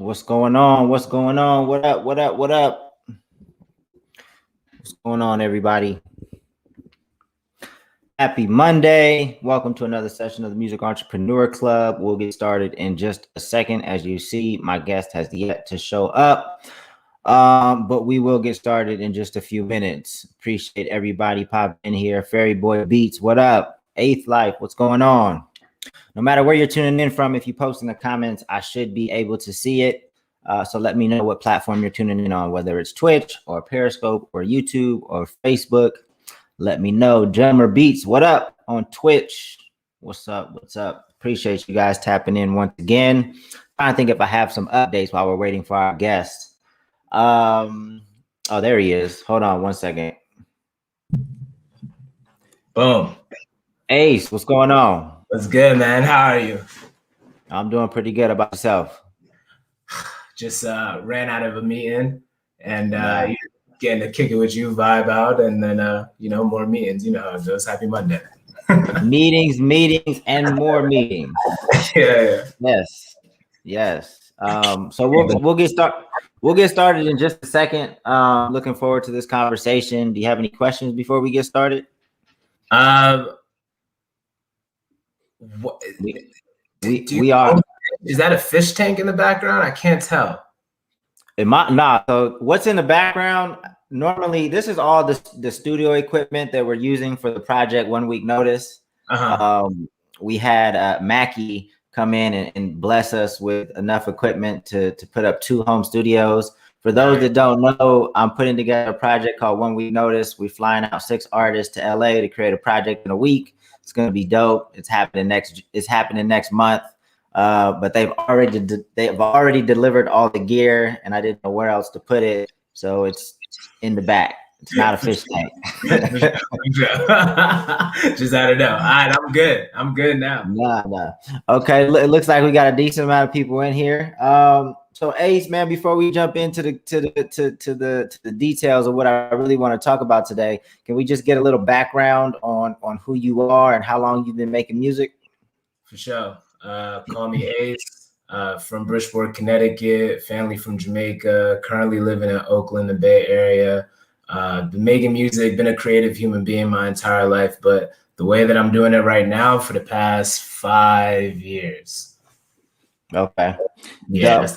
What's going on? What's going on? What up? What up? What up? What's going on, everybody? Happy Monday. Welcome to another session of the Music Entrepreneur Club. We'll get started in just a second. As you see, my guest has yet to show up, but we will get started in just a few minutes. Appreciate everybody popping in here. Fairy Boy Beats, what up? Eighth Life, what's going on? No matter where you're tuning in from, if you post in the comments, I should be able to see it. So let me know what platform you're tuning in on, whether it's Twitch or Periscope or YouTube or Facebook. Let me know. Drummer Beats, what up on Twitch? What's up? What's up? Appreciate you guys tapping in once again. Trying to think if I have some updates while we're waiting for our guest. Oh, there he is. Hold on one second. Boom. Ace, what's going on? What's good, man? How are you? I'm doing pretty good. About yourself? Just ran out of a meeting and getting to kick it with you, vibe out, and then more meetings. You know how it goes. Happy Monday. meetings, and more meetings. Yeah. Yes. So we'll get started. We'll get started in just a second. Looking forward to this conversation. Do you have any questions before we get started? We are. Is that a fish tank in the background? I can't tell. It might not. So what's in the background? Normally, this is all the studio equipment that we're using for the project 1 week notice. We had MEC come in and bless us with enough equipment to put up 2 home studios. For those that don't know, I'm putting together a project called 1 week notice. We're flying out 6 artists to LA to create a project in a week. It's going to be dope. It's happening next month. But they've already delivered all the gear, and I didn't know where else to put it, so it's in the back. It's not a fish tank. Just had to know. All right, I'm good. I'm good now. Nah. Okay, it looks like we got a decent amount of people in here. So Ace, man, before we jump into the details of what I really want to talk about today, can we just get a little background on who you are and how long you've been making music? For sure. Call me Ace, from Bridgeport, Connecticut, family from Jamaica, currently living in Oakland, the Bay Area. Been making music, been a creative human being my entire life, but the way that I'm doing it right now for the past 5 years. Okay. Yeah.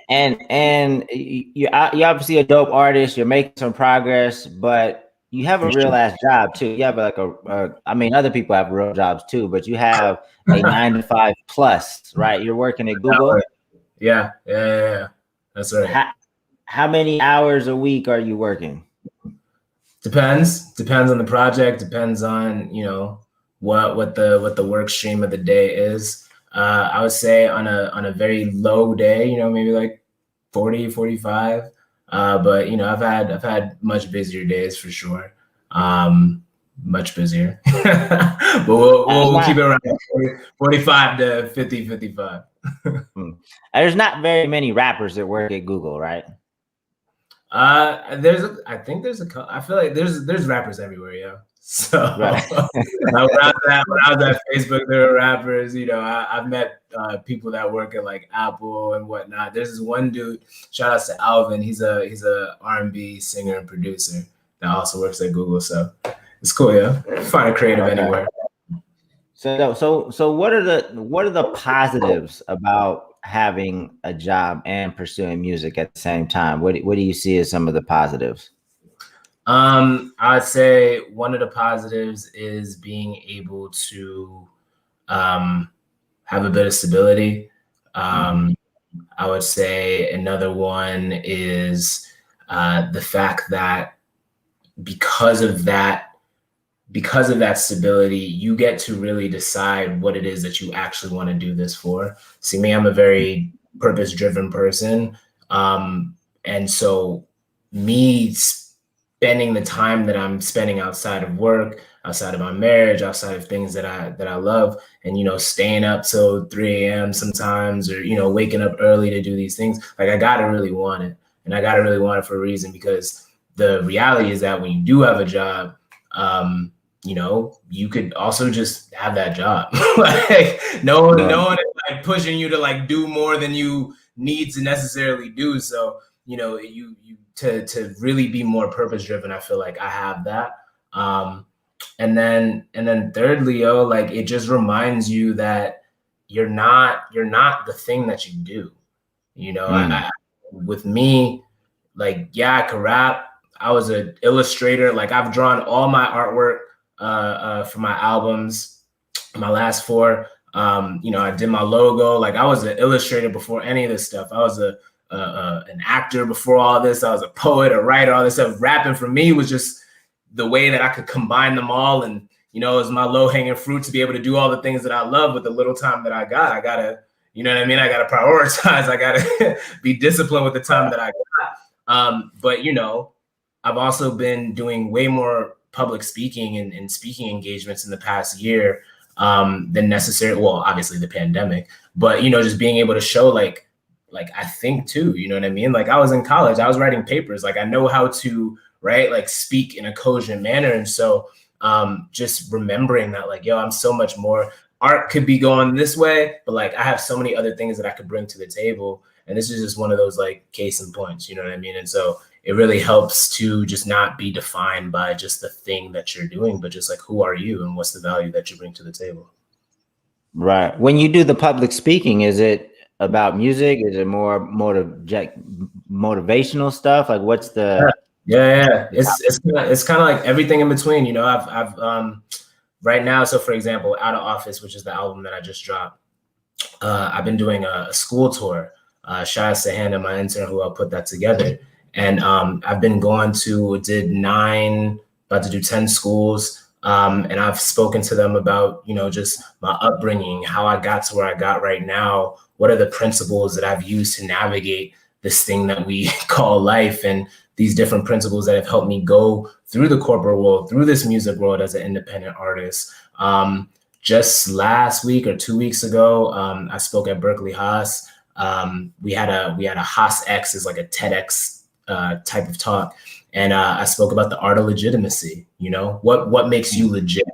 And you're obviously a dope artist. You're making some progress, but you have a real ass job too. You have like other people have real jobs too, but you have a 9 to 5 plus, right? You're working at Google. Yeah. That's right. How many hours a week are you working? Depends on the project. Depends on what the work stream of the day is. I would say on a very low day, maybe like 40, 45. But I've had much busier days for sure. Much busier. But we'll keep it around 45 to 50, 55. There's not very many rappers that work at Google, right? I feel like there's rappers everywhere, yeah. So right. when I was at Facebook, there were rappers. I've met people that work at like Apple and whatnot. There's this one dude, shout out to Alvin. He's a R&B singer and producer that also works at Google. So it's cool, yeah. Find a creative anywhere. So what are the positives about having a job and pursuing music at the same time? What do you see as some of the positives? I'd say one of the positives is being able to have a bit of stability. I would say another one is the fact that because of that stability, you get to really decide what it is that you actually want to do this for. See, me, I'm a very purpose-driven person. And so me spending the time that I'm spending outside of work, outside of my marriage, outside of things that I love, and staying up till 3 a.m. sometimes, or waking up early to do these things, like I gotta really want it. And I gotta really want it for a reason, because the reality is that when you do have a job, you could also just have that job. Like no one is like pushing you to like do more than you need to necessarily do. So, you know, you to really be more purpose driven, I feel like I have that. And then thirdly, like it just reminds you that you're not the thing that you do. You know, with me, like, yeah, I could rap. I was an illustrator. Like I've drawn all my artwork for my albums, my last 4. You know, I did my logo. Like I was an illustrator before any of this stuff. I was an actor before all this. I was a poet, a writer, all this stuff. Rapping for me was just the way that I could combine them all. And, you know, it was my low hanging fruit to be able to do all the things that I love with the little time that I got. I gotta, you know what I mean? I gotta prioritize. I gotta be disciplined with the time that I got. But, you know, I've also been doing way more public speaking and speaking engagements in the past year than necessary. Well, obviously the pandemic, but, you know, just being able to show like I think too, you know what I mean? Like I was in college, I was writing papers, like I know how to write, like speak in a cogent manner. And so just remembering that like, yo, I'm so much more. Art could be going this way, but like I have so many other things that I could bring to the table. And this is just one of those like case in points, you know what I mean? And so it really helps to just not be defined by just the thing that you're doing, but just like, who are you and what's the value that you bring to the table? Right. When you do the public speaking, is it about music? Is it more motivational stuff? Like what's the... Yeah. It's kind of like everything in between, you know. I've right now, so for example, Out of Office, which is the album that I just dropped, I've been doing a school tour. Shout out to Hannah, my intern, who helped put that together. And I've been going to, did 9, about to do 10 schools. And I've spoken to them about, you know, just my upbringing, how I got to where I got right now. What are the principles that I've used to navigate this thing that we call life, and these different principles that have helped me go through the corporate world, through this music world as an independent artist. Just last week or 2 weeks ago, I spoke at Berkeley Haas. We had a Haas X, is like a TEDx type of talk. And I spoke about the art of legitimacy. You know, what makes you legit?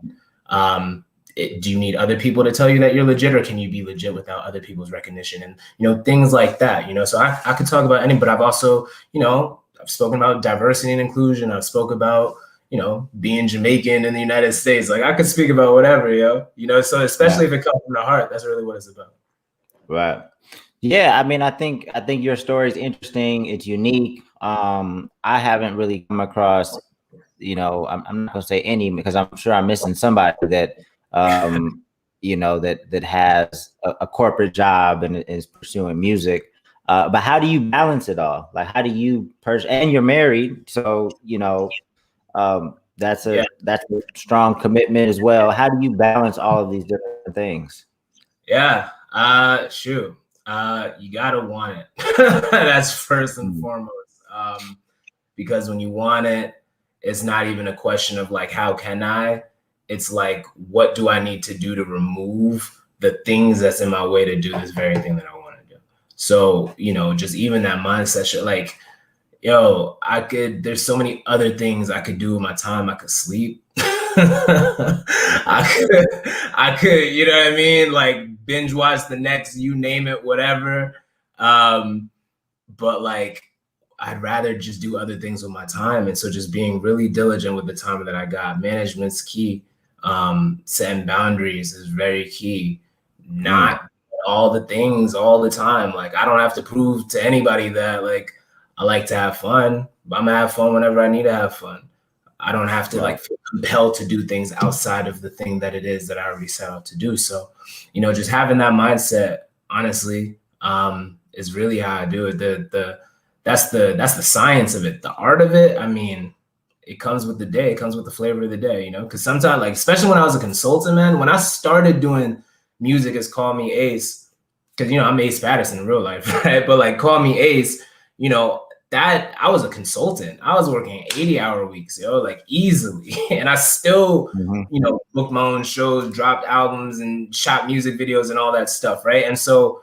Do you need other people to tell you that you're legit, or can you be legit without other people's recognition? And, you know, things like that, you know, so I could talk about any, but I've also, you know, I've spoken about diversity and inclusion. I've spoken about, you know, being Jamaican in the United States. Like I could speak about whatever, you know, so especially if it comes from the heart, that's really what it's about. Right. Yeah. I mean, I think your story is interesting. It's unique. I haven't really come across, you know, I'm not gonna say any, because I'm sure I'm missing somebody that, you know, that has a corporate job and is pursuing music. But how do you balance it all? Like, how do you and you're married, so, you know, that's a strong commitment as well. How do you balance all of these different things? Yeah. Shoot. You gotta want it. That's first and foremost. Because when you want it, it's not even a question of like, how can I? It's like, what do I need to do to remove the things that's in my way to do this very thing that I want to do? So, you know, just even that mindset, like, yo, there's so many other things I could do with my time. I could sleep. I could, you know what I mean? Like binge watch the next, you name it, whatever. But like, I'd rather just do other things with my time. And so just being really diligent with the time that I got. Management's key. Setting boundaries is very key. Not all the things all the time. Like I don't have to prove to anybody that like I like to have fun, but I'm gonna have fun whenever I need to have fun. I don't have to like feel compelled to do things outside of the thing that it is that I already set out to do. So, you know, just having that mindset, honestly, is really how I do it. That's the science of it. The art of it, I mean, it comes with the day. It comes with the flavor of the day, you know? Because sometimes, like, especially when I was a consultant, man, when I started doing music as Callmeace, because, you know, I'm Ace Patterson in real life, right? But, like, Callmeace, you know, that I was a consultant. I was working 80-hour weeks, yo, like, easily. And I still, you know, booked my own shows, dropped albums, and shot music videos and all that stuff, right? And so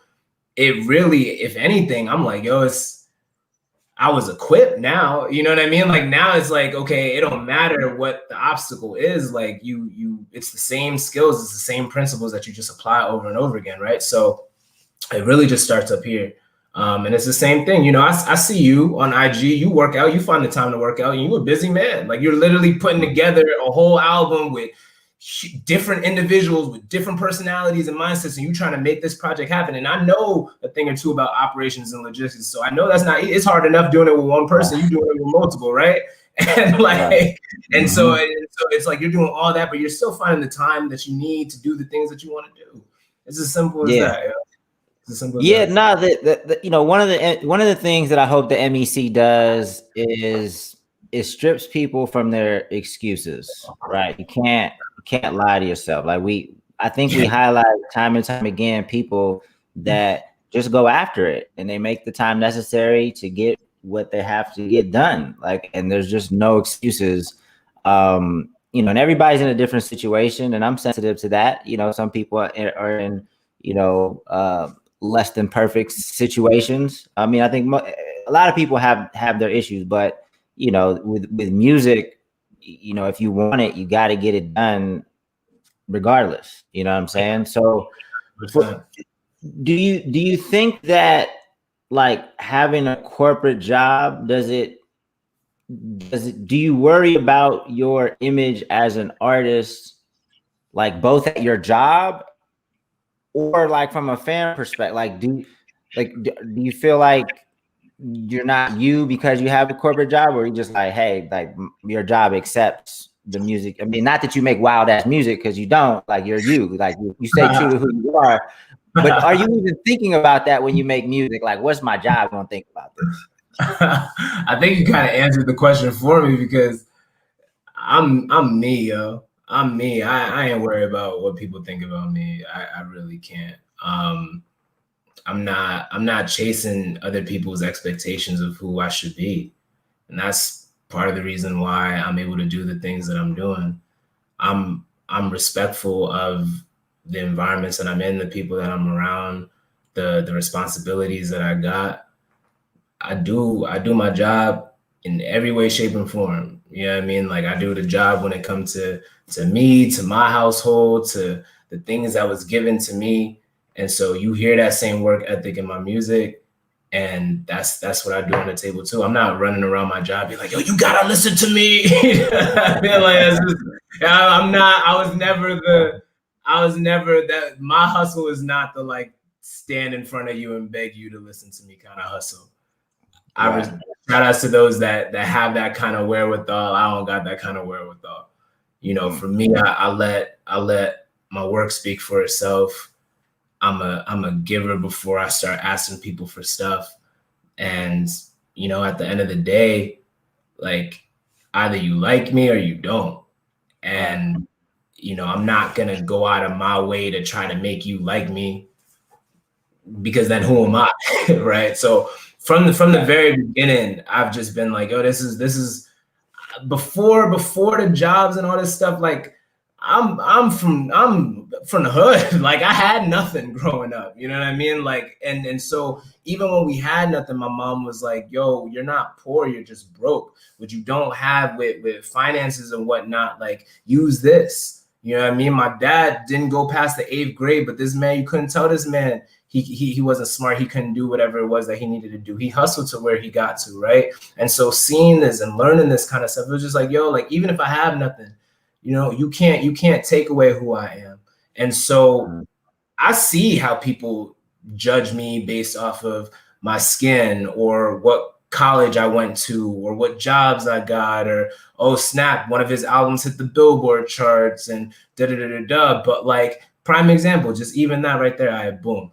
it really, if anything, I'm like, yo, I was equipped now, you know what I mean? Like now it's like, okay, it don't matter what the obstacle is. Like it's the same skills, it's the same principles that you just apply over and over again, right? So it really just starts up here. And it's the same thing. You know, I see you on IG, you work out, you find the time to work out, and you're a busy man. Like, you're literally putting together a whole album with different individuals with different personalities and mindsets, and you trying to make this project happen. And I know a thing or two about operations and logistics, so I know that's not, it's hard enough doing it with one person. You doing it with multiple, right? And like, and so it's like you're doing all that, but you're still finding the time that you need to do the things that you want to do. It's as simple as that. You know? Yeah, no, you know, one of the things that I hope the MEC does is it strips people from their excuses, right? You can't lie to yourself. Like, I think we highlight time and time again people that just go after it and they make the time necessary to get what they have to get done. Like, and there's just no excuses. You know, and everybody's in a different situation, and I'm sensitive to that. You know, some people are in, you know, less than perfect situations. I mean, I think a lot of people have their issues, but you know, with music, you know, if you want it, you got to get it done regardless. You know what I'm saying? So do you think that, like, having a corporate job, do you worry about your image as an artist, like both at your job or like from a fan perspective? Like, do you feel like you're not you because you have a corporate job, or you just like, hey, like your job accepts the music? I mean, not that you make wild ass music, because you don't. Like, you're you. Like, you stay true to who you are. But are you even thinking about that when you make music? Like, what's my job gonna think about this? I think you kind of answered the question for me, because I'm me, yo. I'm me. I ain't worried about what people think about me. I really can't. I'm not chasing other people's expectations of who I should be. And that's part of the reason why I'm able to do the things that I'm doing. I'm respectful of the environments that I'm in, the people that I'm around, the responsibilities that I got. I do my job in every way, shape, and form. You know what I mean? Like, I do the job when it comes to me, to my household, to the things that was given to me. And so you hear that same work ethic in my music, and that's what I do on the table too. I'm not running around my job being like, yo, you gotta listen to me. I feel like I'm not. I was never that. My hustle is not the like stand in front of you and beg you to listen to me kind of hustle. Right. Shout outs to those that have that kind of wherewithal. I don't got that kind of wherewithal. You know, for me, I let my work speak for itself. I'm a giver before I start asking people for stuff. And, you know, at the end of the day, like, either you like me or you don't. And, you know, I'm not going to go out of my way to try to make you like me, because then who am I? Right. So from the very beginning, I've just been like, oh, this is before the jobs and all this stuff. Like, I'm from the hood. Like, I had nothing growing up, you know what I mean? Like, and so even when we had nothing, my mom was like, yo, you're not poor, you're just broke. What you don't have with finances and whatnot, like, use this. You know what I mean? My dad didn't go past the 8th grade, but this man, you couldn't tell this man he wasn't smart. He couldn't do whatever it was that he needed to do. He hustled to where he got to, right? And so seeing this and learning this kind of stuff, it was just like, yo, like, even if I have nothing, you know, you can't take away who I am. And so I see how people judge me based off of my skin, or what college I went to, or what jobs I got, or, oh snap, one of his albums hit the Billboard charts and da-da-da-da-da. But like, prime example, just even that right there, I had boom,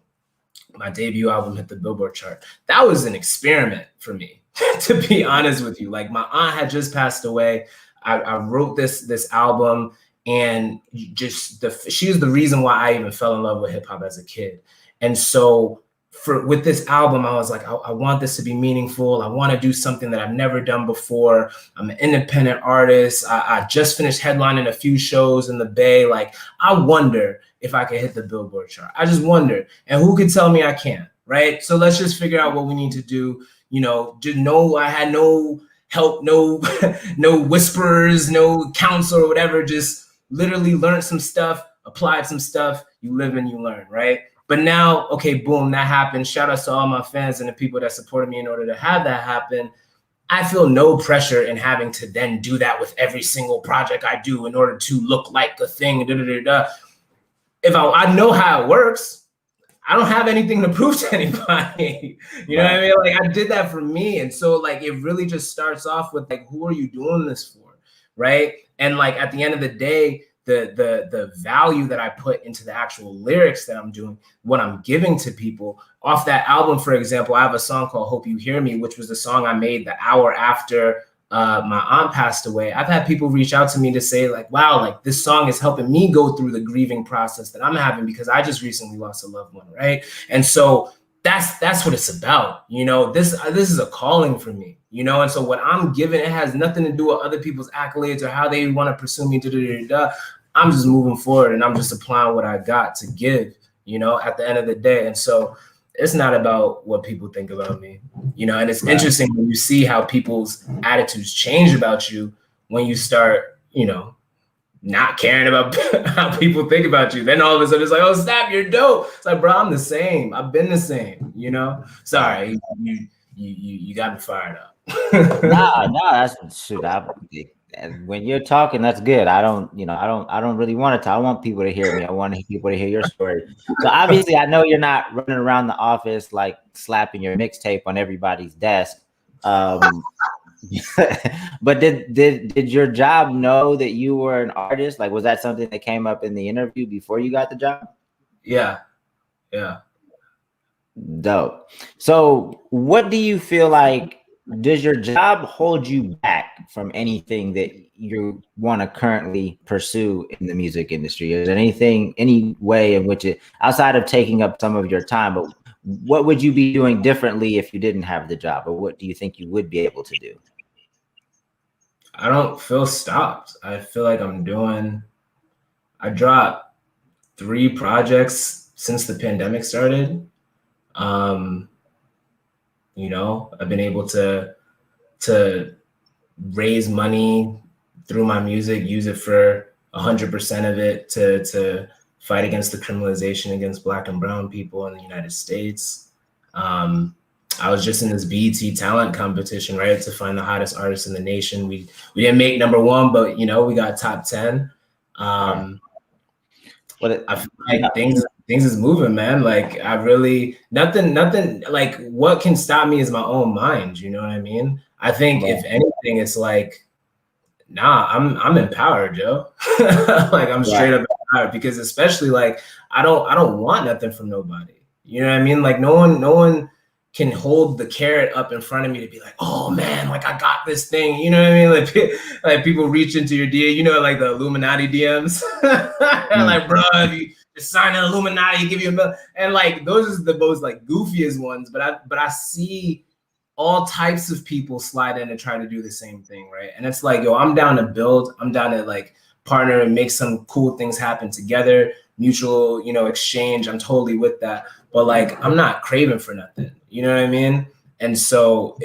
my debut album hit the Billboard chart. That was an experiment for me, to be honest with you. Like, my aunt had just passed away. I wrote this album, and just she was the reason why I even fell in love with hip hop as a kid. And so with this album, I was like, I want this to be meaningful. I want to do something that I've never done before. I'm an independent artist. I just finished headlining a few shows in the Bay. Like, I wonder if I could hit the Billboard chart. I just wonder. And who could tell me I can't, right? So let's just figure out what we need to do. You know, just know I had no help, no whisperers, no counsel or whatever. Just literally learned some stuff, applied some stuff. You live and you learn, right? But now, okay, boom, that happened. Shout out to all my fans and the people that supported me in order to have that happen. I feel no pressure in having to then do that with every single project I do in order to look like a thing. If I know how it works, I don't have anything to prove to anybody. You know what I mean? Like, I did that for me. And so like, it really just starts off with like, who are you doing this for? Right. And like, at the end of the day, the value that I put into the actual lyrics that I'm doing, what I'm giving to people off that album, for example, I have a song called Hope You Hear Me, which was the song I made the hour after my aunt passed away. I've had people reach out to me to say like, wow, like this song is helping me go through the grieving process that I'm having because I just recently lost a loved one, right? And so that's what it's about. You know, this is a calling for me, you know? And so what I'm giving, it has nothing to do with other people's accolades or how they want to pursue me. I'm just moving forward and I'm just applying what I got to give, you know, at the end of the day. And so it's not about what people think about me, you know, and it's interesting when you see how people's attitudes change about you when you start, you know, not caring about how people think about you. Then all of a sudden it's like, oh, snap, you're dope. It's like, bro, I'm the same. I've been the same, you know? Sorry, you got me fired up. No, that's shoot. When you're talking, that's good. I don't really want to talk. I want people to hear me. I want people to hear your story. So obviously, I know you're not running around the office like slapping your mixtape on everybody's desk. But did your job know that you were an artist? Like, was that something that came up in the interview before you got the job? Yeah. Dope. So, what do you feel like? Does your job hold you back from anything that you want to currently pursue in the music industry? Is there any way in which it, outside of taking up some of your time, but what would you be doing differently if you didn't have the job, or what do you think you would be able to do? I don't feel stopped. I feel like I dropped 3 projects since the pandemic started. You know, I've been able to raise money through my music, use it for 100% of it to fight against the criminalization against Black and brown people in the United States. I was just in this BET talent competition, right, to find the hottest artists in the nation. We didn't make #1, but you know, we got top 10. I feel like things is moving, man. Like I really nothing like what can stop me is my own mind. You know what I mean? I think if anything, it's like, nah, I'm empowered, yo. Like I'm straight up empowered because especially like I don't want nothing from nobody. You know what I mean? Like no one can hold the carrot up in front of me to be like, oh man, like I got this thing. You know what I mean? Like people reach into your DM, you know, like the Illuminati DMs. Like, bro, if you just sign an Illuminati, give you $1 million. And like those are the most like goofiest ones. But I see all types of people slide in and try to do the same thing, right? And it's like, yo, I'm down to build. I'm down to like partner and make some cool things happen together, mutual, you know, exchange. I'm totally with that. But like, I'm not craving for nothing. You know what I mean? And so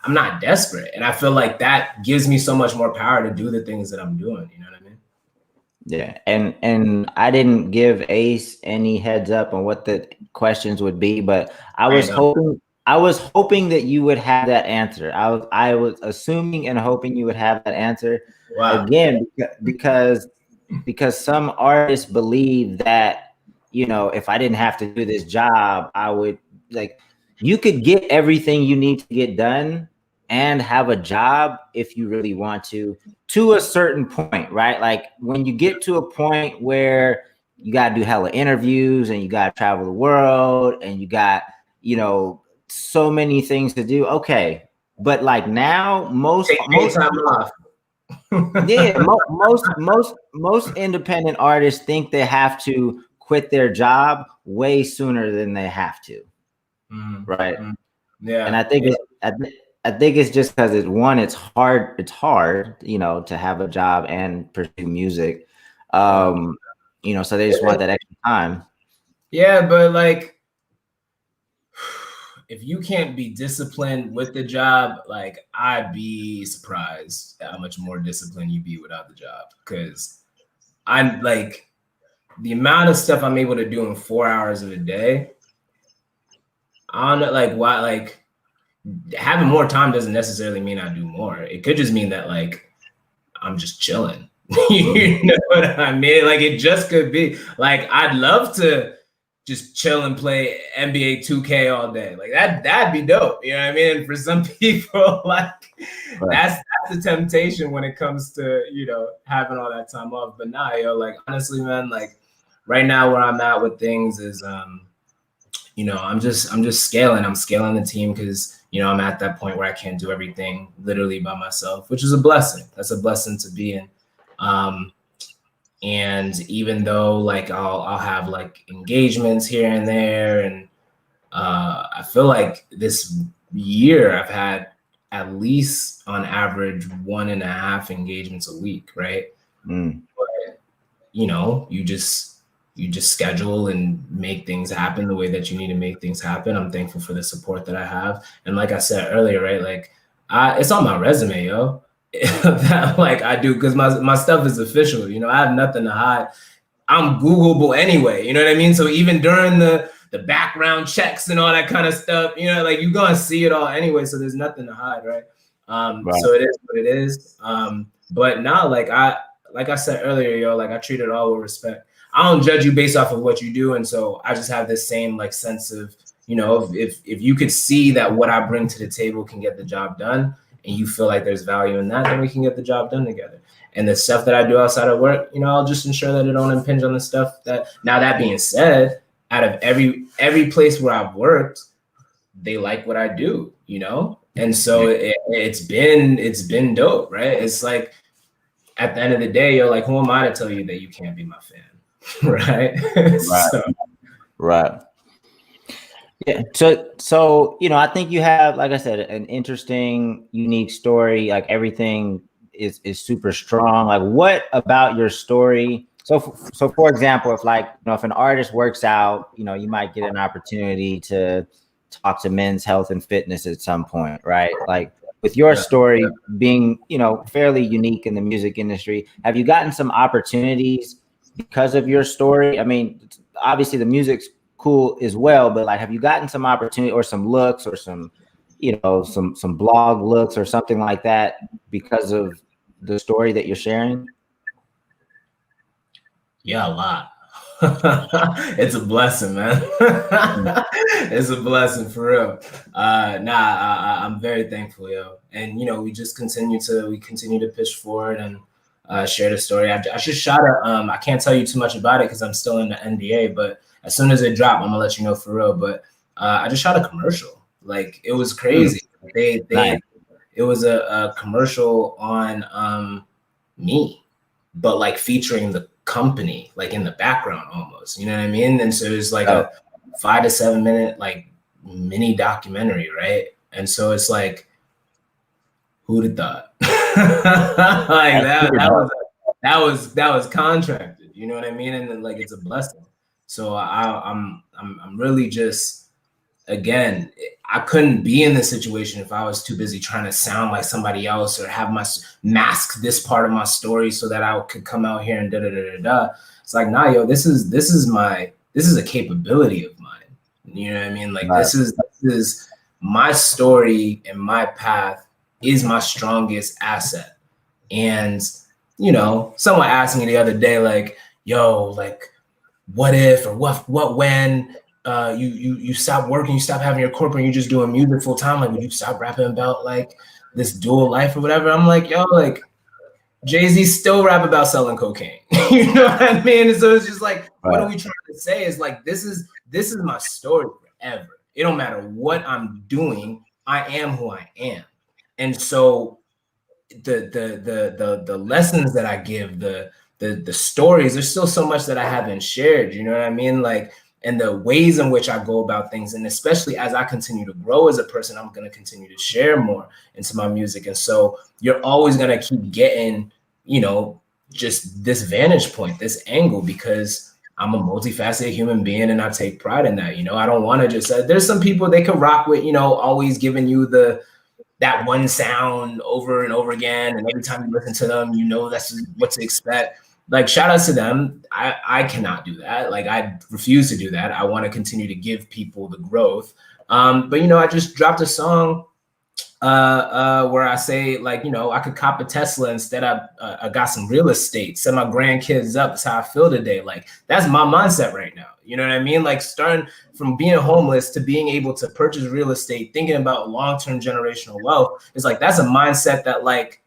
I'm not desperate. And I feel like that gives me so much more power to do the things that I'm doing. You know what I mean? Yeah. And I didn't give Ace any heads up on what the questions would be, but I was hoping that you would have that answer. I was assuming and hoping you would have that answer. Wow. Again, because some artists believe that, you know, if I didn't have to do this job, I would like, you could get everything you need to get done and have a job if you really want to a certain point, right? Like when you get to a point where you got to do hella interviews and you got to travel the world and you got, you know, so many things to do. Okay. But like now most time off. Yeah, most independent artists think they have to quit their job way sooner than they have to, right? Yeah, and I think it's just because it's hard, you know, to have a job and pursue music, you know, so they just want that extra time. Yeah, but like, if you can't be disciplined with the job, like I'd be surprised at how much more disciplined you'd be without the job. Because I'm like, the amount of stuff I'm able to do in 4 hours of a day, I don't know, like why, like having more time doesn't necessarily mean I do more. It could just mean that like I'm just chilling. You know what I mean? Like it just could be like I'd love to just chill and play NBA 2K all day. Like that'd be dope. You know what I mean? And for some people, like that's the temptation when it comes to, you know, having all that time off. But nah, yo, like honestly, man, like right now where I'm at with things is you know, I'm just scaling. I'm scaling the team because, you know, I'm at that point where I can't do everything literally by myself, which is a blessing. That's a blessing to be in. And even though like I'll have like engagements here and there, and I feel like this year I've had at least on average 1.5 engagements a week, right? But, you know, you just schedule and make things happen the way that you need to make things happen. I'm thankful for the support that I have. And like I said earlier, right, like it's on my resume, yo. That like I do, because my stuff is official, you know. I have nothing to hide. I'm Googleable anyway, you know what I mean? So even during the background checks and all that kind of stuff, you know, like you're gonna see it all anyway, so there's nothing to hide, right? So it is what it is. But now, like I said earlier, yo, like I treat it all with respect. I don't judge you based off of what you do, and so I just have this same like sense of, you know, if you could see that what I bring to the table can get the job done, and you feel like there's value in that, then we can get the job done together. And the stuff that I do outside of work, you know, I'll just ensure that it don't impinge on the stuff that. Now that being said, out of every place where I've worked, they like what I do, you know, and so it's been dope, right? It's like at the end of the day, you're like, who am I to tell you that you can't be my fan, right? Right. Yeah. So, you know, I think you have, like I said, an interesting, unique story. Like everything is super strong. Like what about your story? So for example, if like, you know, if an artist works out, you know, you might get an opportunity to talk to Men's Health and Fitness at some point, right? Like with your story being, you know, fairly unique in the music industry, have you gotten some opportunities because of your story? I mean, obviously the music's cool as well, but like, have you gotten some opportunity or some looks or some, you know, some blog looks or something like that because of the story that you're sharing? Yeah, a lot. It's a blessing, man. It's a blessing for real. I'm very thankful, yo. And you know, we continue to push forward and share the story. I just shot I can't tell you too much about it because I'm still in the NDA, but as soon as it dropped, I'm gonna let you know for real. But I just shot a commercial. Like it was crazy. It was a commercial on me, but like featuring the company like in the background almost, you know what I mean? And so it's like a 5 to 7 minute like mini documentary, right? And so it's like, who'd have thought? Like that was contracted, you know what I mean? And then like it's a blessing. So I'm really just, again, I couldn't be in this situation if I was too busy trying to sound like somebody else or have my mask this part of my story so that I could come out here and da da da da da. It's like, nah, yo, this is a capability of mine. You know what I mean? Like this is my story, and my path is my strongest asset. And you know, someone asked me the other day, like, yo, like, what if or what when you stop working, you stop having your corporate, you're just doing music full time, like would you stop rapping about like this dual life or whatever? I'm like, yo, like Jay-Z still rap about selling cocaine. You know what I mean? And so it's just like, what are we trying to say is like, this is my story forever. It don't matter what I'm doing, I am who I am. And so the lessons that I give, the stories, there's still so much that I haven't shared, you know what I mean? Like, and the ways in which I go about things. And especially as I continue to grow as a person, I'm going to continue to share more into my music. And so you're always going to keep getting, you know, just this vantage point, this angle, because I'm a multifaceted human being and I take pride in that. You know, I don't want to just there's some people they could rock with, you know, always giving you that one sound over and over again. And every time you listen to them, you know, that's what to expect. like shout outs to them. I cannot do that. Like I refuse to do that. I want to continue to give people the growth. But you know, I just dropped a song where I say, like, you know, I could cop a Tesla instead. I got some real estate, set my grandkids up. That's how I feel today. Like that's my mindset right now. You know what I mean? Like starting from being homeless to being able to purchase real estate, thinking about long-term generational wealth is like, that's a mindset that like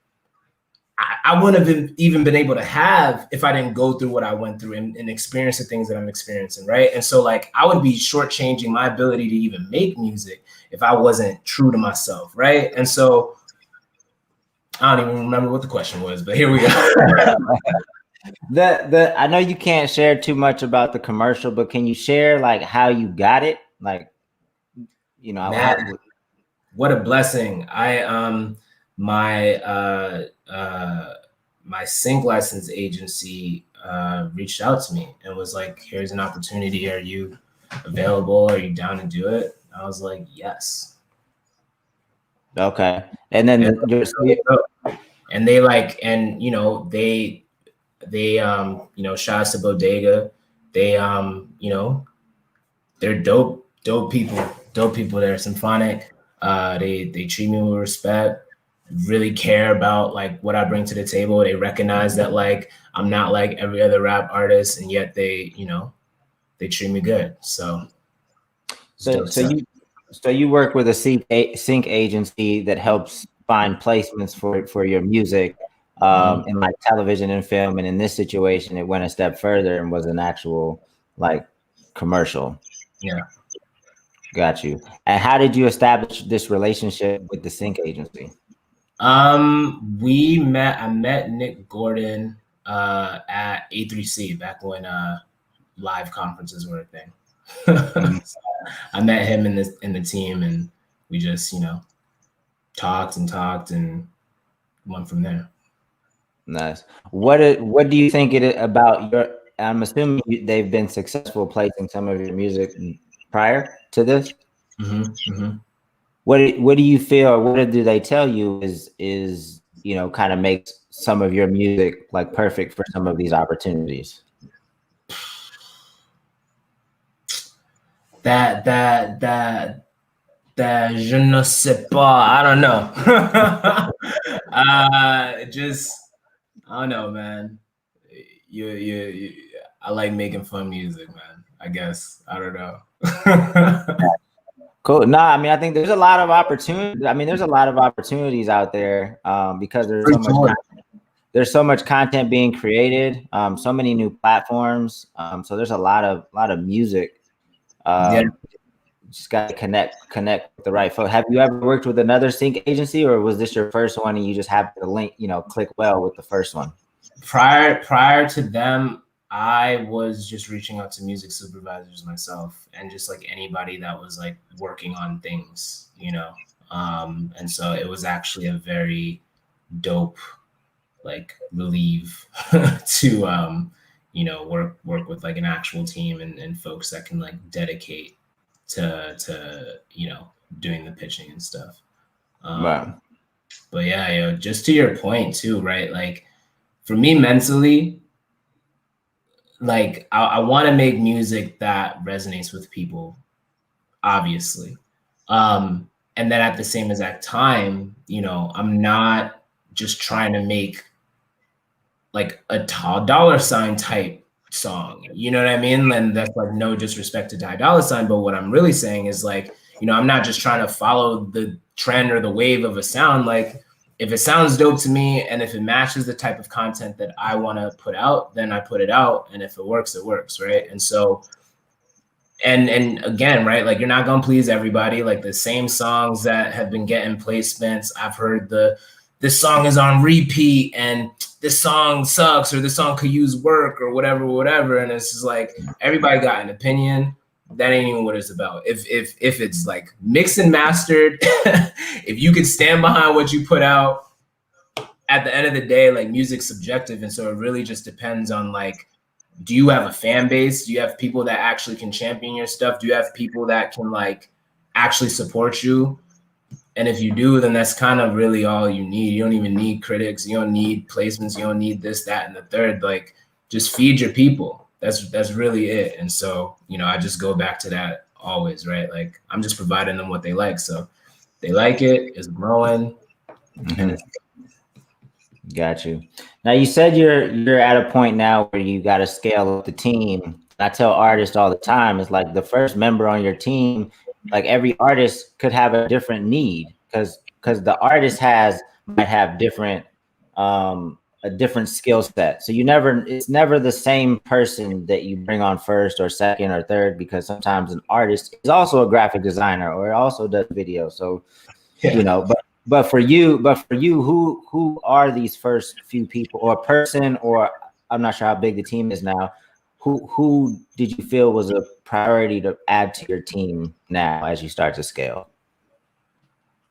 I wouldn't have even been able to have if I didn't go through what I went through and experience the things that I'm experiencing, right? And so like I would be shortchanging my ability to even make music if I wasn't true to myself, right? And so I don't even remember what the question was, but here we go. I know you can't share too much about the commercial, but can you share like how you got it? Like, you know, Man, what a blessing. My sync license agency reached out to me and was like, here's an opportunity. Are you available? Are you down to do it? I was like, yes. Okay. And then and they like, and you know, they you know, shout out to Bodega. They you know, they're dope people. They're symphonic. They treat me with respect, really care about like what I bring to the table. They recognize that like I'm not like every other rap artist, and yet they, you know, they treat me good. So you work with a sync agency that helps find placements for your music in like television and film, and in this situation it went a step further and was an actual like commercial. Yeah. Got you. And how did you establish this relationship with the sync agency? I met Nick Gordon at A3C back when live conferences were a thing. So I met him in the team, and we just, you know, talked and went from there. Nice. What do you think it about your? I'm assuming they've been successful placing some of your music prior to this. What do you feel? What do they tell you is you know kind of makes some of your music like perfect for some of these opportunities? That je ne sais pas. I don't know. Just I don't know, man. You I like making fun music, man. I guess. I don't know. Cool. No, I mean I think there's a lot of opportunity. I mean there's a lot of opportunities out there because there's so much content being created, so many new platforms. So there's a lot of music. Yeah. Just got to connect with the right folks. Have you ever worked with another sync agency, or was this your first one and you just happened to link, you know, click well with the first one? Prior to them, I was just reaching out to music supervisors myself and just like anybody that was like working on things, you know. And so it was actually a very dope like relief to you know, work with like an actual team and folks that can like dedicate to you know, doing the pitching and stuff. Right. But yeah, you know, just to your point too, right? Like for me mentally, like I want to make music that resonates with people, obviously. And then at the same exact time, you know, I'm not just trying to make like a dollar sign type song, you know what I mean? And that's like no disrespect to Ty Dolla $ign, but what I'm really saying is like, you know, I'm not just trying to follow the trend or the wave of a sound. Like if it sounds dope to me and if it matches the type of content that I want to put out, then I put it out. And if it works, right? And so, and again, right, like you're not gonna please everybody. Like the same songs that have been getting placements, I've heard this song is on repeat and this song sucks or this song could use work or whatever. And it's just like, everybody got an opinion. That ain't even what it's about. If it's like mixed and mastered, if you could stand behind what you put out, at the end of the day, like music's subjective. And so it really just depends on like, do you have a fan base? Do you have people that actually can champion your stuff? Do you have people that can like actually support you? And if you do, then that's kind of really all you need. You don't even need critics. You don't need placements. You don't need this, that, and the third. Like just feed your people. That's really it. And so, you know, I just go back to that always, right? Like I'm just providing them what they like. So they like it, it's growing, and it's Got you. Now you said you're at a point now where you got to scale up the team. I tell artists all the time, it's like the first member on your team, like every artist could have a different need because the artist might have different a different skill set. So it's never the same person that you bring on first or second or third, because sometimes an artist is also a graphic designer or also does video. So you know, but for you, who are these first few people or person, or I'm not sure how big the team is now. Who did you feel was a priority to add to your team now as you start to scale?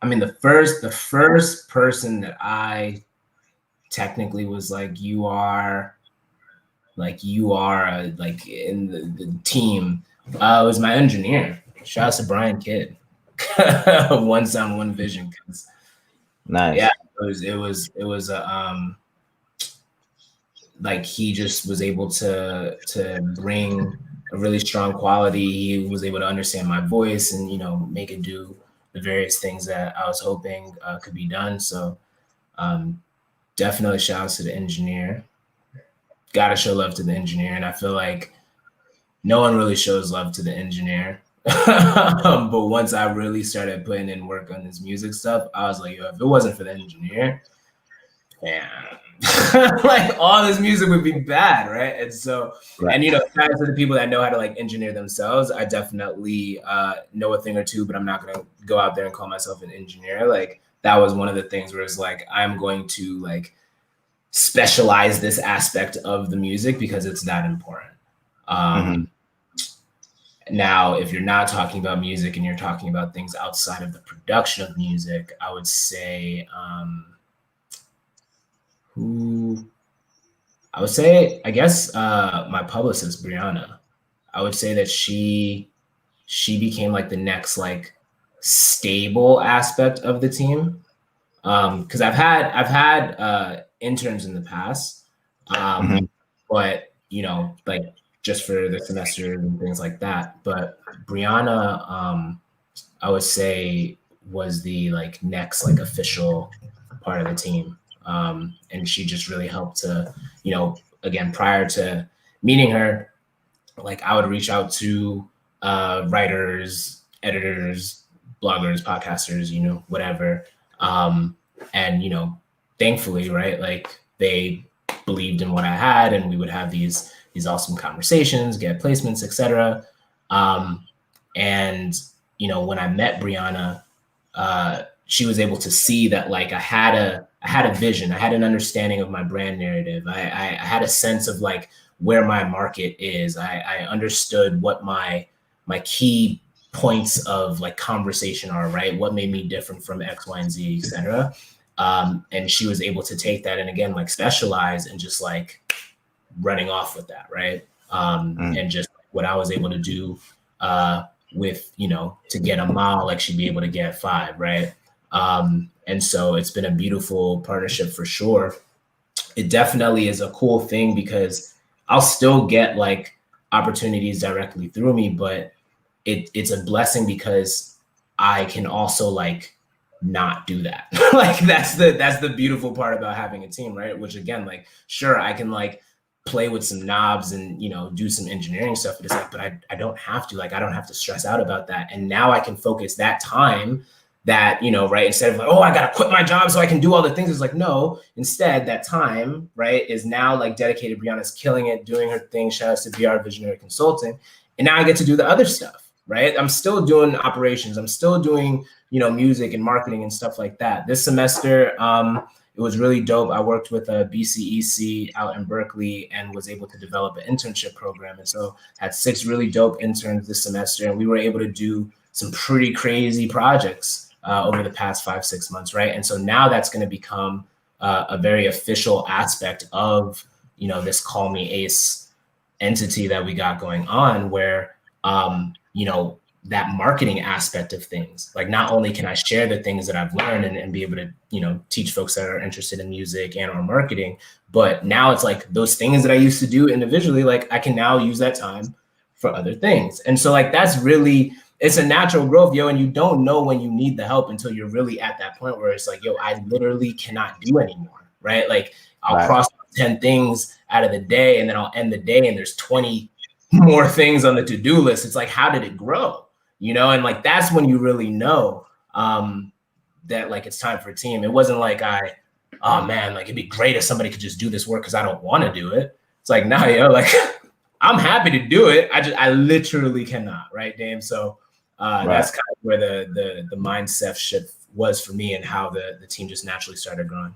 I mean, the first person that I technically was like, you are like in the team, was my engineer. Shout out to Brian Kidd. One Sound, One Vision. Nice. Yeah, it was like he just was able to bring a really strong quality. He was able to understand my voice and, you know, make it do the various things that I was hoping could be done. So definitely shout out to the engineer. Gotta show love to the engineer. And I feel like no one really shows love to the engineer. But once I really started putting in work on this music stuff, I was like, yo, if it wasn't for the engineer, man, like all this music would be bad, right? And so, and you know, shout out to the people that know how to like engineer themselves. I definitely know a thing or two, but I'm not gonna go out there and call myself an engineer. Like that was one of the things where it's like I'm going to like specialize this aspect of the music because it's that important. Now, if you're not talking about music and you're talking about things outside of the production of music, I would say, I guess my publicist, Brianna. I would say that she became like the next like stable aspect of the team. Because I've had interns in the past, but you know, like just for the semester and things like that. But Brianna, I would say was the like next like official part of the team. And she just really helped to, you know, again, prior to meeting her, like I would reach out to writers, editors, bloggers, podcasters, you know, whatever. And, you know, thankfully, right, like they believed in what I had and we would have these awesome conversations, get placements, etc. And, you know, when I met Brianna, she was able to see that like I had a vision, I had an understanding of my brand narrative. I had a sense of like where my market is. I understood what my key points of like conversation are, right? What made me different from X, Y, and Z, etc. And she was able to take that and again, like specialize and just like running off with that, right? And just what I was able to do with, you know, to get a mile, like she'd be able to get 5, right? And so it's been a beautiful partnership for sure. It definitely is a cool thing because I'll still get like opportunities directly through me, but it's a blessing because I can also like not do that. Like that's the beautiful part about having a team, right? Which again, like, sure, I can like play with some knobs and, you know, do some engineering stuff, but it's like, but I don't have to, like, I don't have to stress out about that. And now I can focus that time that, you know, right, instead of like, oh, I got to quit my job so I can do all the things. It's like, no, instead that time, right, is now like dedicated. Brianna's killing it, doing her thing. Shout out to BR Visionary Consulting. And now I get to do the other stuff, right? I'm still doing operations. I'm still doing, you know, music and marketing and stuff like that. This semester, it was really dope. I worked with a BCEC out in Berkeley and was able to develop an internship program. And so had 6 really dope interns this semester. And we were able to do some pretty crazy projects over the past 5-6 months, right? And so now that's going to become a very official aspect of, you know, this Callmeace entity that we got going on where, you know, that marketing aspect of things. Like, not only can I share the things that I've learned and be able to, you know, teach folks that are interested in music and or marketing, but now it's like those things that I used to do individually, like I can now use that time for other things. And so like, that's really, it's a natural growth, yo. And you don't know when you need the help until you're really at that point where it's like, yo, I literally cannot do anymore, right? Like, I'll cross 10 things out of the day and then I'll end the day and there's 20 more things on the to-do list. It's like, how did it grow? You know, and like, that's when you really know that like, it's time for a team. It wasn't like oh man, like it'd be great if somebody could just do this work because I don't want to do it. It's like, nah, yo, like I'm happy to do it. I literally cannot, right, Dame? So that's kind of where the mindset shift was for me and how the team just naturally started growing.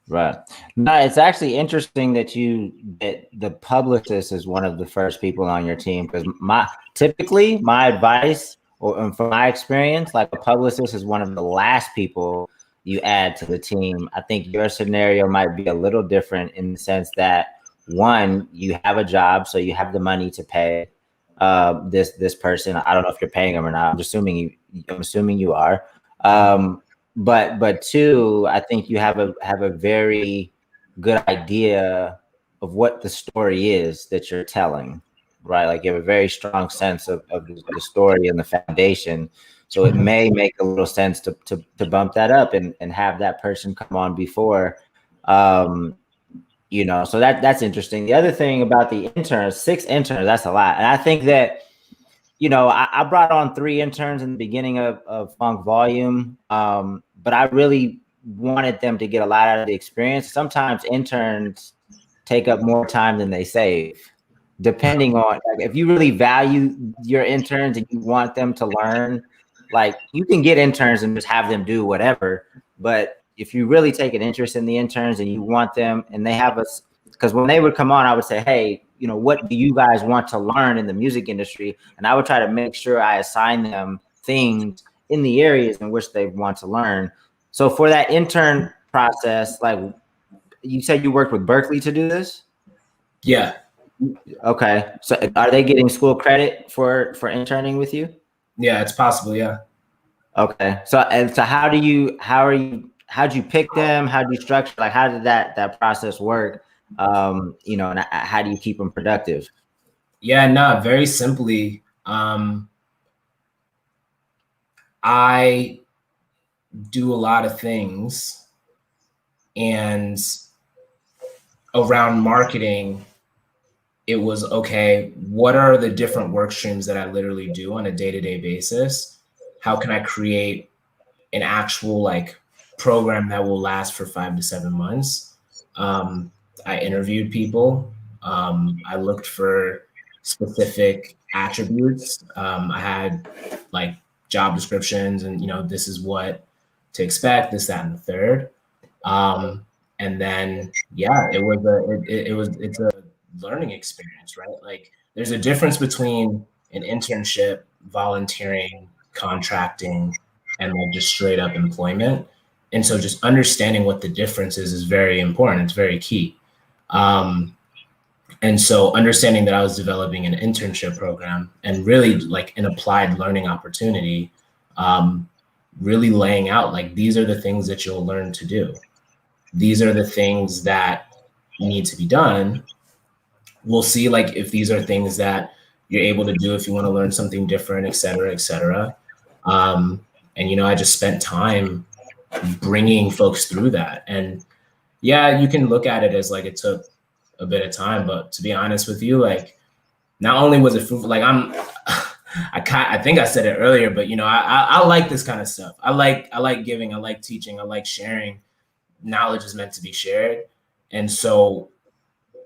Right. No, it's actually interesting that the publicist is one of the first people on your team, because typically my advice, or from my experience, like a publicist is one of the last people you add to the team. I think your scenario might be a little different in the sense that, one, you have a job, so you have the money to pay this person. I don't know if you're paying them or not. I'm assuming you are. But two, I think you have a very good idea of what the story is that you're telling, right? Like, you have a very strong sense of the story and the foundation. So it may make a little sense to bump that up and have that person come on before, you know. So that's interesting. The other thing about the interns, 6 interns, that's a lot. And I think that, you know, I brought on 3 interns in the beginning of Funk Volume, but I really wanted them to get a lot out of the experience. Sometimes interns take up more time than they save, depending on, like, if you really value your interns and you want them to learn, like, you can get interns and just have them do whatever. But if you really take an interest in the interns and you want them, and they have us, because when they would come on, I would say, hey, you know, what do you guys want to learn in the music industry? And I would try to make sure I assign them things in the areas in which they want to learn. So for that intern process, like, you said you worked with Berkeley to do this? Yeah. Okay. So are they getting school credit for interning with you? Yeah, it's possible. Yeah. Okay. So how'd you pick them? How'd you structure, like, how did that process work? You know, and how do you keep them productive? Yeah, no, very simply, I do a lot of things, and around marketing, it was, okay, what are the different work streams that I literally do on a day-to-day basis? How can I create an actual like program that will last for 5 to 7 months? I interviewed people. I looked for specific attributes. I had like job descriptions and, you know, this is what to expect, this, that, and the third. And then, yeah, it's a learning experience, right? Like, there's a difference between an internship, volunteering, contracting, and like just straight up employment. And so just understanding what the difference is very important. It's very key. And so understanding that I was developing an internship program and really like an applied learning opportunity, really laying out like, these are the things that you'll learn to do. These are the things that need to be done. We'll see like if these are things that you're able to do if you want to learn something different, et cetera, et cetera. And, you know, I just spent time bringing folks through that. And yeah, you can look at it as like, it took a bit of time, but to be honest with you, like, not only was it fruitful, like I think I said it earlier, but, you know, I like this kind of stuff. I like giving, I like teaching, I like sharing. Knowledge is meant to be shared. And so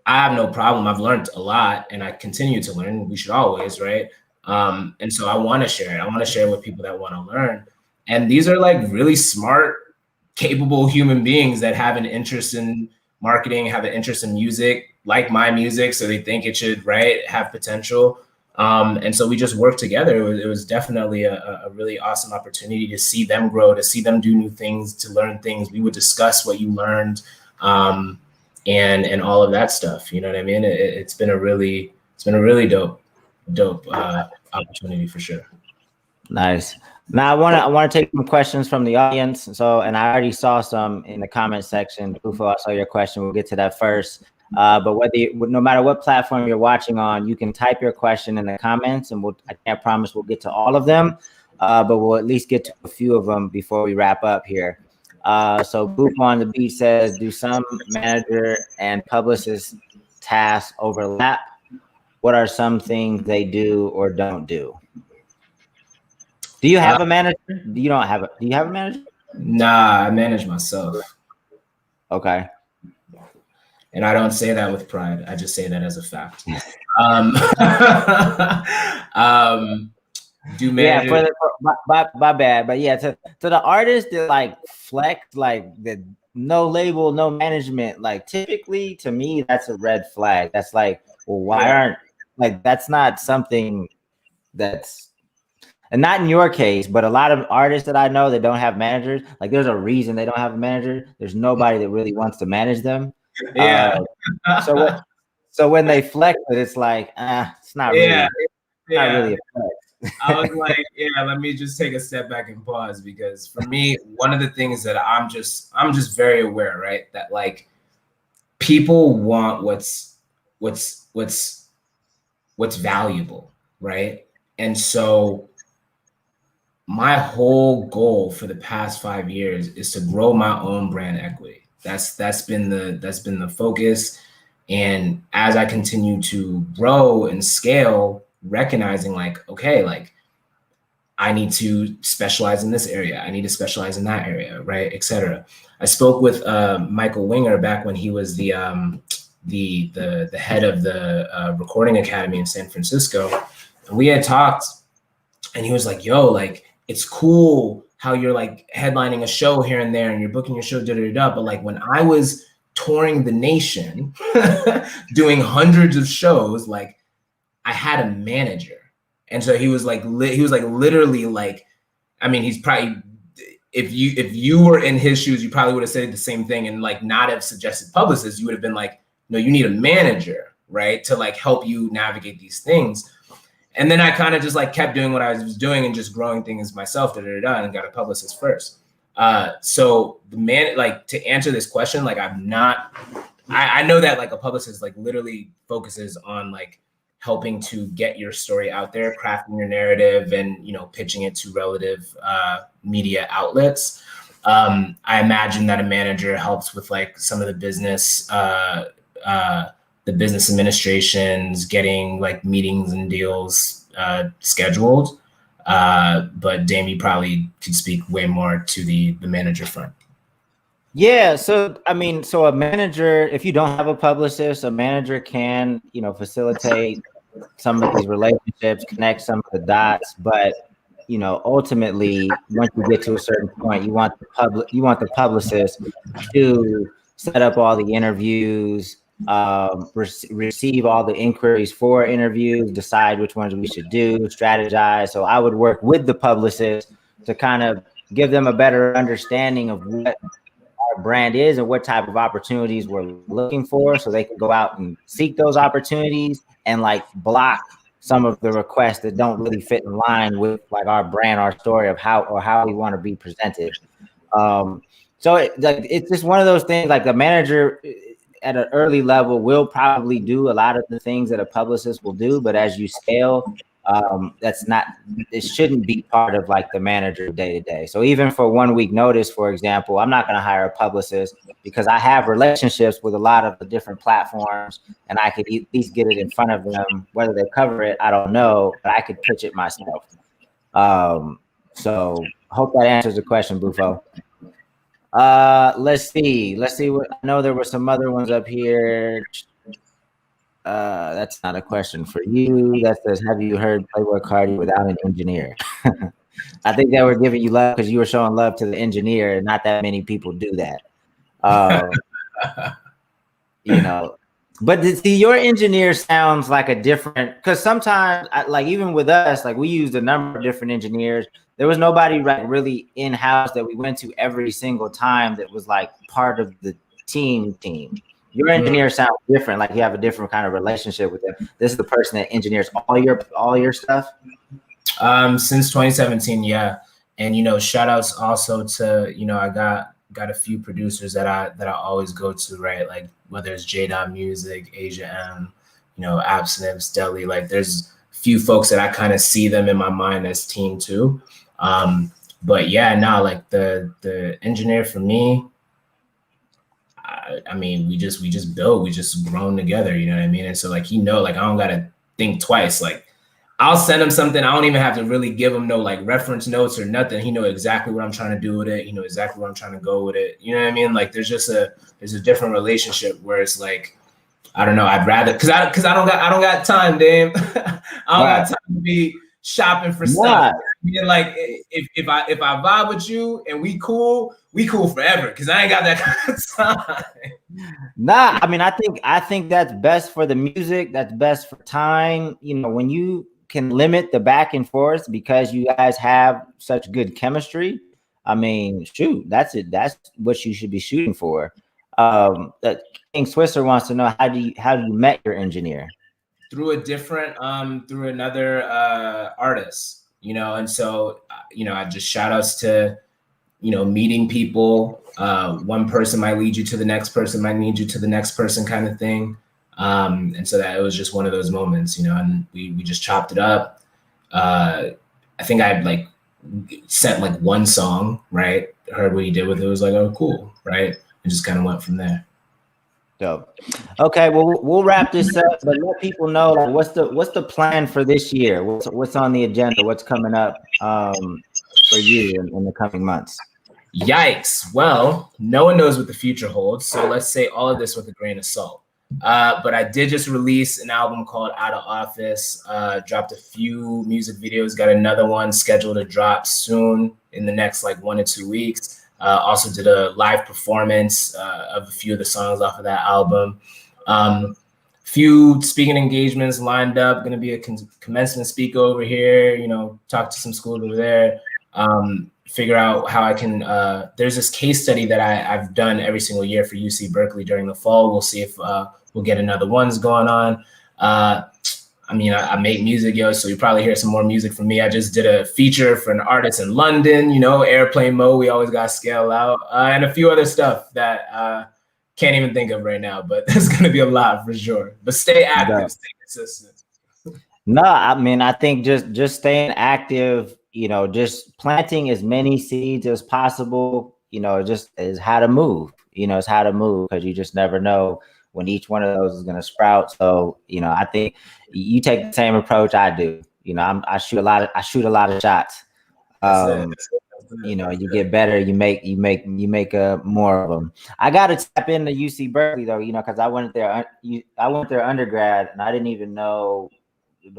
I have no problem. I've learned a lot and I continue to learn. We should always, right? And so I want to share it. I want to share with people that want to learn. And these are like really smart, capable human beings that have an interest in marketing, have an interest in music, like my music. So they think it should, right, have potential. And so we just worked together. It was definitely a really awesome opportunity to see them grow, to see them do new things, to learn things. We would discuss what you learned, and all of that stuff. You know what I mean? It's been a really dope opportunity for sure. Nice. Now I want to take some questions from the audience. So, and I already saw some in the comment section. Bufo, I saw your question. We'll get to that first. But no matter what platform you're watching on, you can type your question in the comments, and I can't promise we'll get to all of them, but we'll at least get to a few of them before we wrap up here. So Bufo on the beat says, do some manager and publicist tasks overlap? What are some things they do or don't do? Do you have a manager? Do you have a manager? Nah, I manage myself. Okay. And I don't say that with pride. I just say that as a fact. Do managers? Yeah, my bad. But yeah, to the artists that like flex, like the no label, no management, like typically to me, that's a red flag. That's like, well, why aren't like that's not something that's. And not in your case, but a lot of artists that I know that don't have managers, like there's a reason they don't have a manager. There's nobody that really wants to manage them. Yeah. So when they flex it, it's like, it's not really a flex. I was like, yeah, let me just take a step back and pause, because for me, one of the things that I'm just very aware, right? That like people want what's valuable, right? And so my whole goal for the past 5 years is to grow my own brand equity. That's been the focus. And as I continue to grow and scale, recognizing like, okay, like I need to specialize in this area. I need to specialize in that area, right? Et cetera. I spoke with Michael Winger back when he was the head of the Recording Academy in San Francisco. And we had talked, and he was like, yo, like, it's cool how you're like headlining a show here and there and you're booking your show, but like when I was touring the nation, doing hundreds of shows, like I had a manager. And so he was like literally like, I mean, he's probably, if you were in his shoes, you probably would have said the same thing and like not have suggested publicists. You would have been like, no, you need a manager, right? To like help you navigate these things. And then I kind of just like kept doing what I was doing and just growing things myself, and got a publicist first. So like to answer this question, like I know that like a publicist like literally focuses on like helping to get your story out there, crafting your narrative, and pitching it to relative media outlets. I imagine that a manager helps with like some of the business administrations, getting like meetings and deals scheduled. But Dame, you probably could speak way more to the manager front. Yeah, so I mean, so a manager, if you don't have a publicist, a manager can, facilitate some of these relationships, connect some of the dots, but ultimately, once you get to a certain point, you want the publicist to set up all the interviews, receive all the inquiries for interviews, decide which ones we should do, strategize. So I would work with the publicist to kind of give them a better understanding of what our brand is and what type of opportunities we're looking for, so they can go out and seek those opportunities and like block some of the requests that don't really fit in line with like our brand, our story of how we want to be presented. So it's just one of those things. Like the manager at an early level will probably do a lot of the things that a publicist will do, but as you scale, it shouldn't be part of like the manager day to day. So even for 1 week notice, for example, I'm not going to hire a publicist because I have relationships with a lot of the different platforms, and I could at least get it in front of them. Whether they cover it, I don't know, but I could pitch it myself. So hope that answers the question, Bufo. Let's see what, I know there were some other ones up here. That's not a question for you. That says, have you heard Playboi Carti without an engineer? I think they were giving you love because you were showing love to the engineer, and not that many people do that. But see, your engineer sounds like a different, because sometimes like even with us, like we used a number of different engineers. There was nobody like really in-house that we went to every single time that was like part of the team. Your engineer sounds different. Like you have a different kind of relationship with them. This is the person that engineers all your stuff. Since 2017, yeah. And shout outs also to, I got a few producers that I always go to, right? Like whether it's J Music, Asia M, Abstinence, Deli. Like there's a few folks that I kind of see them in my mind as team too. But yeah, no, like the engineer for me, I mean, we just build, we just grown together, you know what I mean? And so like, like I don't gotta think twice. Like I'll send him something. I don't even have to really give him no like reference notes or nothing. He know exactly what I'm trying to do with it. He know exactly where I'm trying to go with it. You know what I mean? Like there's a different relationship where it's like, I don't know. I'd rather because I don't got time, Dame. I don't got time to be shopping for stuff. Yeah, like if I vibe with you and we cool forever. Because I ain't got that kind of time. Nah, I mean, I think that's best for the music. That's best for time. When you can limit the back and forth because you guys have such good chemistry. I mean, shoot, that's it. That's what you should be shooting for. King Swisser wants to know how do you met your engineer? Through another artist, and so I just shout outs to meeting people. One person might lead you to the next person, might lead you to the next person, kind of thing. And so that it was just one of those moments, and we just chopped it up. I think I like sent like one song, right? Heard what he did with it, was like, oh, cool, right? And just kind of went from there. Dope. Okay, well, we'll wrap this up, but let people know like, what's the plan for this year? What's on the agenda? What's coming up for you in the coming months? Yikes! Well, no one knows what the future holds, so let's say all of this with a grain of salt. But I did just release an album called Out of Office. Dropped a few music videos. Got another one scheduled to drop soon in the next like 1 to 2 weeks. Also did a live performance of a few of the songs off of that album. Few speaking engagements lined up. Going to be a commencement speaker over here. Talk to some schools over there. Figure out how I can. There's this case study that I've done every single year for UC Berkeley during the fall. We'll see if we'll get another ones going on. I mean, I make music, so you probably hear some more music from me. I just did a feature for an artist in London, airplane mode. We always got to scale out, and a few other stuff that can't even think of right now, but there's going to be a lot for sure. But stay active, stay consistent. No, I mean, I think just staying active, just planting as many seeds as possible, just is how to move, it's how to move because you just never know when each one of those is going to sprout. So, I think you take the same approach I do. I shoot a lot of shots. You get better, you make more of them. I got to tap into UC Berkeley though, because I went there undergrad and I didn't even know.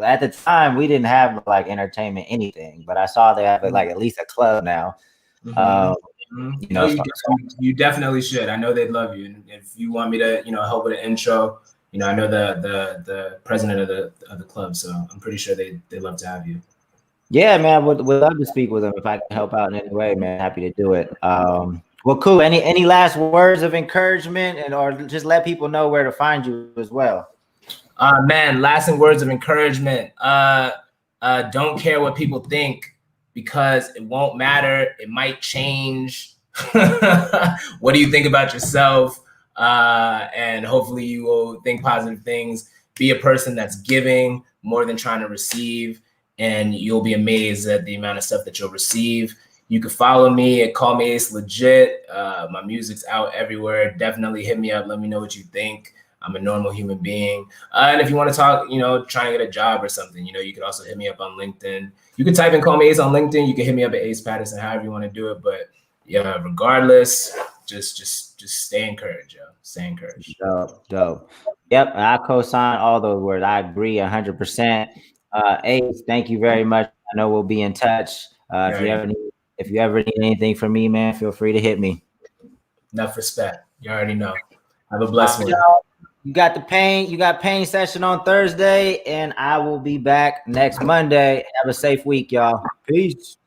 At the time we didn't have like entertainment anything, but I saw they have like at least a club now. You definitely should. I know they'd love you, and if you want me to help with an intro, I know the president of the club, so I'm pretty sure they love to have you. Yeah, man, would love to speak with them if I can help out in any way, man. Happy to do it. Well, cool. Any last words of encouragement or just let people know where to find you as well? Man, lasting words of encouragement. Don't care what people think because it won't matter. It might change. What do you think about yourself? And hopefully you will think positive things. Be a person that's giving more than trying to receive. And you'll be amazed at the amount of stuff that you'll receive. You can follow me at Callmeace legit. My music's out everywhere. Definitely hit me up. Let me know what you think. I'm a normal human being. And if you want to talk, try and get a job or something, you could also hit me up on LinkedIn. You can type in Callmeace on LinkedIn. You can hit me up at Ace Patterson, however you want to do it. But yeah, regardless, just stay encouraged, yo. Stay encouraged. Dope. Yep, I co-sign all those words. I agree 100%. Ace, thank you very much. I know we'll be in touch. If you ever need anything from me, man, feel free to hit me. Enough respect. You already know. Have a blessed one. You got pain session on Thursday, and I will be back next Monday. Have a safe week, y'all. Peace.